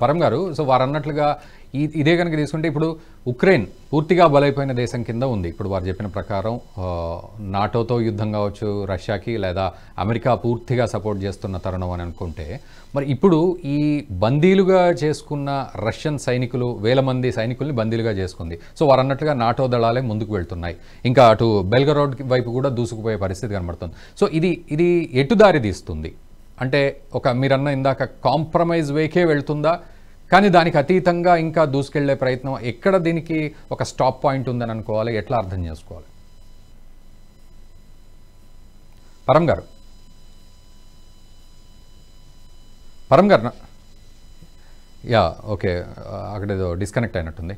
పరం గారు, సో వారు అన్నట్లుగా ఇదే కనుక తీసుకుంటే ఇప్పుడు ఉక్రెయిన్ పూర్తిగా బలైపోయిన దేశం కింద ఉంది. ఇప్పుడు వారు చెప్పిన ప్రకారం నాటోతో యుద్ధం కావచ్చు రష్యాకి, లేదా అమెరికా పూర్తిగా సపోర్ట్ చేస్తున్న తరుణం అని అనుకుంటే, మరి ఇప్పుడు ఈ బందీలుగా చేసుకున్న రష్యన్ సైనికులు, వేల మంది సైనికుల్ని బందీలుగా చేసుకుంది. సో వారు అన్నట్లుగా నాటో దళాలే ముందుకు వెళ్తున్నాయి. ఇంకా అటు బెల్గరోడ్ వైపు కూడా దూసుకుపోయే పరిస్థితి కనబడుతుంది. సో ఇది ఎటు దారి తీస్తుంది అంటే, మీరన్న ఇందాక కాంప్రమైజ్ వేకే వెళ్తుందా, కానీ దానికి అతీతంగా ఇంకా దూసుకెళ్లే ప్రయత్నం, ఎక్కడ దీనికి ఒక స్టాప్ పాయింట్ ఉందని అనుకోవాలి, ఎట్లా అర్థం చేసుకోవాలి? పరం గారు యా ఓకే, అక్కడ ఏదో డిస్కనెక్ట్ అయినట్టుంది.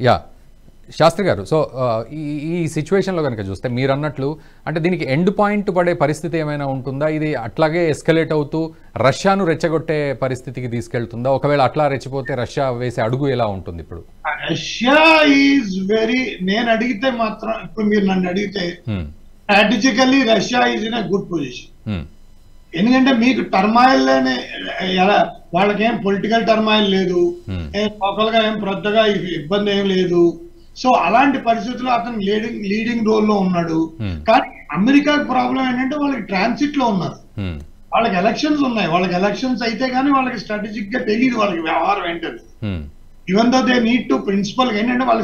యా శాస్త్రి గారు, సో ఈ సిచ్యువేషన్లో కనుక చూస్తే మీరు అన్నట్లు అంటే దీనికి ఎండ్ పాయింట్ పడే పరిస్థితి ఏమైనా ఉంటుందా? ఇది అట్లాగే ఎస్కలేట్ అవుతూ రష్యాను రెచ్చగొట్టే పరిస్థితికి తీసుకెళ్తుందా? ఒకవేళ అట్లా రెచ్చిపోతే రష్యా వేసే అడుగు ఎలా ఉంటుంది? ఇప్పుడు రష్యా ఈజ్ నేను అడిగితే మాత్రం, ఇప్పుడు మీరు నన్ను అడిగితే strategically Russia is in a good position. ఎందుకంటే మీకు టర్మాయిల్ ఎలా, వాళ్ళకేం పొలిటికల్ టర్మాయిల్ లేదు, లోకల్ గా ఏం పెద్దగా ఇబ్బంది ఏం లేదు. సో అలాంటి పరిస్థితుల్లో అతను లీడింగ్ రోల్ లో ఉన్నాడు. కానీ అమెరికా ప్రాబ్లం ఏంటంటే వాళ్ళకి ట్రాన్సిట్ లో ఉన్నారు, వాళ్ళకి ఎలక్షన్స్ ఉన్నాయి. వాళ్ళకి ఎలక్షన్స్ అయితే కానీ వాళ్ళకి స్ట్రాటజిక్ గా తెలియదు వాళ్ళకి వ్యవహారం ఏంటది. Even though they need to principle ఏంటంటే వాళ్ళ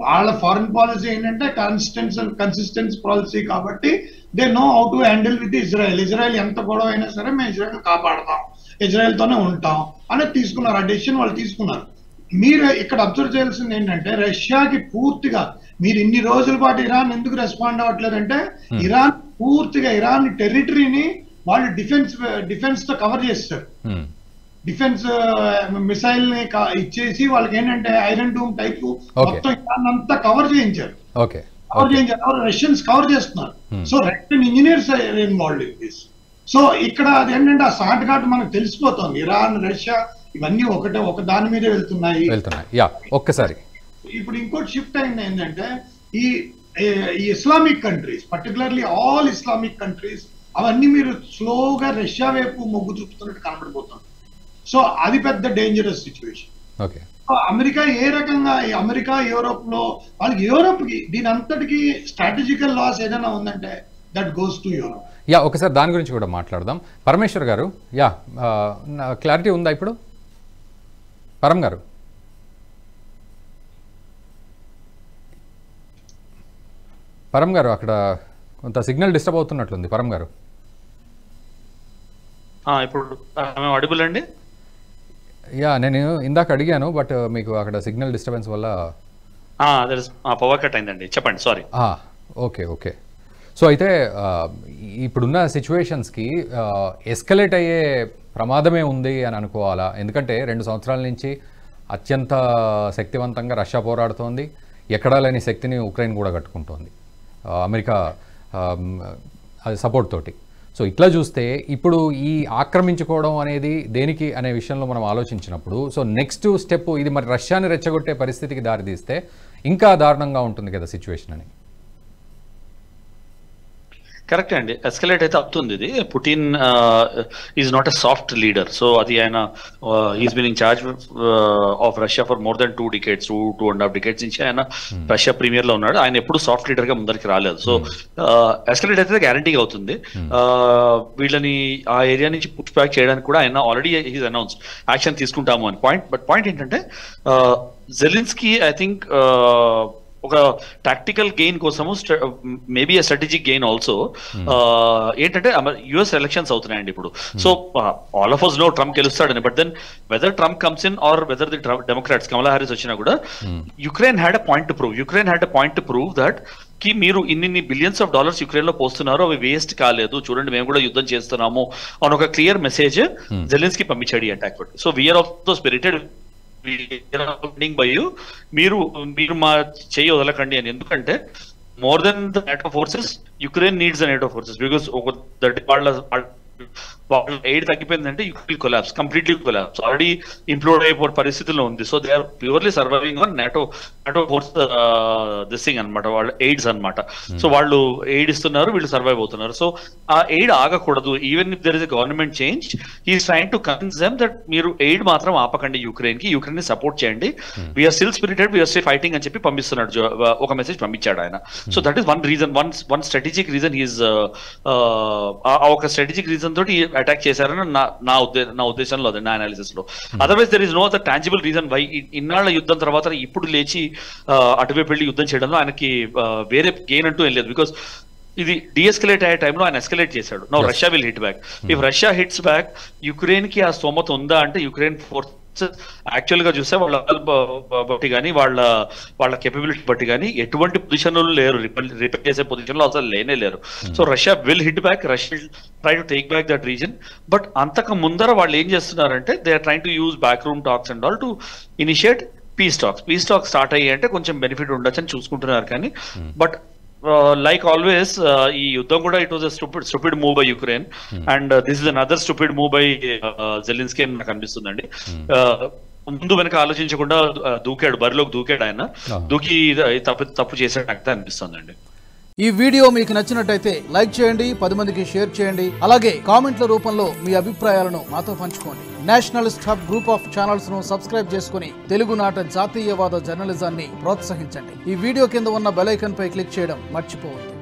వాళ్ళ ఫారెన్ పాలసీ ఏంటంటే కన్సిస్టెన్స్ పాలసీ, కాబట్టి they know how to handle with Israel. Israel ఎంత గొడవ అయినా సరే మేము ఇజ్రాయెల్ కాపాడతాం, ఇజ్రాయెల్ తోనే ఉంటాం అనేది తీసుకున్నారు. ఆ డెసిషన్ వాళ్ళు తీసుకున్నారు. మీరు ఇక్కడ అబ్జర్వ్ చేయాల్సింది ఏంటంటే, రష్యాకి పూర్తిగా మీరు ఇన్ని రోజుల పాటు ఇరాన్ ఎందుకు రెస్పాండ్ అవ్వట్లేదంటే, ఇరాన్ పూర్తిగా ఇరాన్ టెరిటరీని వాళ్ళు డిఫెన్స్ తో కవర్ చేస్తారు. డిఫెన్స్ మిసైల్ ని ఇచ్చేసి వాళ్ళకి ఏంటంటే ఐరన్ డూమ్ టైప్ మొత్తం ఇరాన్ అంతా కవర్ చేయించారు. రష్యన్స్ కవర్ చేస్తున్నారు. So Russian engineers involved in this. So ఇక్కడ అది ఏంటంటే ఆ షార్ట్ కట్ మనకు తెలిసిపోతుంది. ఇరాన్ రష్యా ఇవన్నీ ఒక దాని మీదే వెళ్తున్నాయి. ఒక్కసారి ఇప్పుడు ఇంకోటి షిఫ్ట్ అయింది ఏంటంటే, ఈ Islamic countries, particularly all Islamic countries, అవన్నీ మీరు స్లోగా రష్యా వైపు మొగ్గు చూపుతున్నట్టు కనబడిపోతుంది. సో అది పెద్ద డేంజరస్ సిచ్యువేషన్. అమెరికా ఏ రకంగా, అమెరికా యూరోప్ లో వాళ్ళకి, యూరోప్ కి దీని అంతటికి స్ట్రాటజికల్ లాస్ ఏదైనా ఉందంటే దట్ గోస్ టు యూరోప్. ఒకసారి దాని గురించి కూడా మాట్లాడదాం. పరమేశ్వర్ గారు, క్లారిటీ ఉందా ఇప్పుడు? పరం గారు, అక్కడ కొంత సిగ్నల్ డిస్టర్బ్ అవుతున్నట్లుంది. పరం గారు ఇప్పుడు అడుగులు అండి. నేను ఇందాక అడిగాను, బట్ మీకు అక్కడ సిగ్నల్ డిస్టర్బెన్స్ వల్ల పవర్ కట్ అయిందండి. చెప్పండి, సారీ. ఓకే. సో అయితే ఇప్పుడున్న సిచ్యువేషన్స్కి ఎస్కలేట్ అయ్యే ప్రమాదమే ఉంది అని అనుకోవాలా? ఎందుకంటే 2 సంవత్సరాల నుంచి అత్యంత శక్తివంతంగా రష్యా పోరాడుతోంది, ఎక్కడా లేని శక్తిని ఉక్రెయిన్ కూడా కట్టుకుంటోంది అమెరికా అది సపోర్ట్ తోటి. సో ఇట్లా చూస్తే ఇప్పుడు ఈ ఆక్రమించుకోవడం అనేది దేనికి అనే విషయంలో మనం ఆలోచించినప్పుడు, సో నెక్స్ట్ స్టెప్ ఇది మరి రష్యాని రెచ్చగొట్టే పరిస్థితికి దారితీస్తే ఇంకా దారుణంగా ఉంటుంది కదా సిచ్యువేషన్ అని. కరెక్ట్ అండి, ఎస్కలేట్ అయితే అవుతుంది. ఇది Putin is not a soft leader. So అది ఆయన is been in charge of Russia for more than 2 decades, 2.5 decades నుంచి ఆయన రష్యా ప్రీమియర్ లో ఉన్నాడు. ఆయన ఎప్పుడు సాఫ్ట్ లీడర్ గా ముందరికి రాలేదు. సో ఎస్కలేట్ అయితే గ్యారంటీగా అవుతుంది. వీళ్ళని ఆ ఏరియా నుంచి పుష్ బ్యాక్ చేయడానికి కూడా ఆయన ఆల్రెడీ హీస్ అనౌన్స్ యాక్షన్ తీసుకుంటాము అని పాయింట్ ఏంటంటే, జెలెన్స్కీ ఐ థింక్ ఒక టాక్టికల్ గెయిన్ కోసము, maybe a strategic gain also, ఏంటంటే యుఎస్ ఎలక్షన్స్ అవుతున్నాయండి ఇప్పుడు. So all of us know Trump గెలుస్తాడని, but then whether Trump comes in or whether the Democrats Kamala Harris వచ్చినా కూడా Ukraine had a point to prove that కి మీరు ఇన్ని billions of dollars Ukraine లో పోస్తున్నారు, అవి వేస్ట్ కాలేదు, చూడండి మేము కూడా యుద్ధం చేస్తున్నాము అని ఒక క్లియర్ మెసేజ్ జెలెన్స్కీ పంపించాడు ఈ attack. So we are also spirited మీరు మా చెయ్యి వదలకండి అని. ఎందుకంటే more than the NATO forces Ukraine needs the NATO forces, because వాళ్ళ వాళ్ళ ఎయిడ్ తగ్గిపోయిందంటే you will collapse, completely collapse. Already implode అయిపోయే పరిస్థితుల్లో ఉంది. So they are purely surviving on NATO force this thing అనమాట, వాళ్ళ ఎయిడ్స్ అనమాట. సో వాళ్ళు ఎయిడ్ ఇస్తున్నారు, వీళ్ళు సర్వైవ్ అవుతున్నారు. సో ఆ ఎయిడ్ ఆగకూడదు. Even if there is a government change, he is trying to convince them that మీరు ఎయిడ్ మాత్రం ఆపకండి, యుక్రెయిన్ ని సపోర్ట్ చేయండి, we are still spirited, we are still fighting అని చెప్పి పంపిస్తున్నాడు, ఒక మెసేజ్ పంపించాడు ఆయన. So that is one reason, one strategic reason. He is ఒక స్ట్రాటజిక్ రీజన్ తోటి అటాక్ చేశారని నా ఉద్దేశంలో, అదే నా అనాలిసిస్ లో. Otherwise there is no other tangible reason why ఇన్నాళ్ల యుద్ధం తర్వాత ఇప్పుడు లేచి అటువైపు వెళ్ళి యుద్ధం చేయడంలో ఆయనకి వేరే గెయిన్ అంటూ ఏం లేదు. బికాస్ ఇది డిఎస్కలేట్ అయ్యే టైంలో ఆయన ఎస్కలేట్ చేశాడు. No Russia will hit back. If Russia hits back, Ukraine కి ఆ స్తోమత ఉందా అంటే యుక్రెయిన్ ఫోర్స్ యాక్చువల్ గా చూస్తే వాళ్ళ బట్టి కానీ వాళ్ళ కేపబిలిటీ బట్టి కానీ ఎటువంటి పొజిషన్ లేరు, రిపేర్ చేసే పొజిషన్ లో అసలు లేనే లేరు. So Russia will hit back, Russia try to take back that reason. But అంతకు ముందర వాళ్ళు ఏం చేస్తున్నారంటే they are trying to use back room talks and all to initiate peace talks start అయ్యి అంటే కొంచెం బెనిఫిట్ ఉండొచ్చు అని చూసుకుంటున్నారు. కానీ బట్ like always ఈ యుద్ధం కూడా it was a stupid move by Ukraine, and this is another stupid move by Zelensky అని నాకు అనిపిస్తుందండి. ముందు వెనక ఆలోచించకుండా బరిలోకి దూకాడు ఆయన, దూకి తప్పు చేశాడు నాకు అనిపిస్తుందండి. ఈ వీడియో మీకు నచ్చినట్టయితే లైక్ చేయండి, 10 మందికి షేర్ చేయండి, అలాగే కామెంట్ల రూపంలో మీ అభిప్రాయాలను మాతో పంచుకోండి. Nationalist hub group of channels ను సబ్స్క్రైబ్ చేసుకుని తెలుగునాట జాతీయవాద జర్నలిజాన్ని ప్రోత్సహించండి. ఈ వీడియో కింద ఉన్న బెల్ ఐకాన్ పై క్లిక్ చేయడం మర్చిపోవద్దు.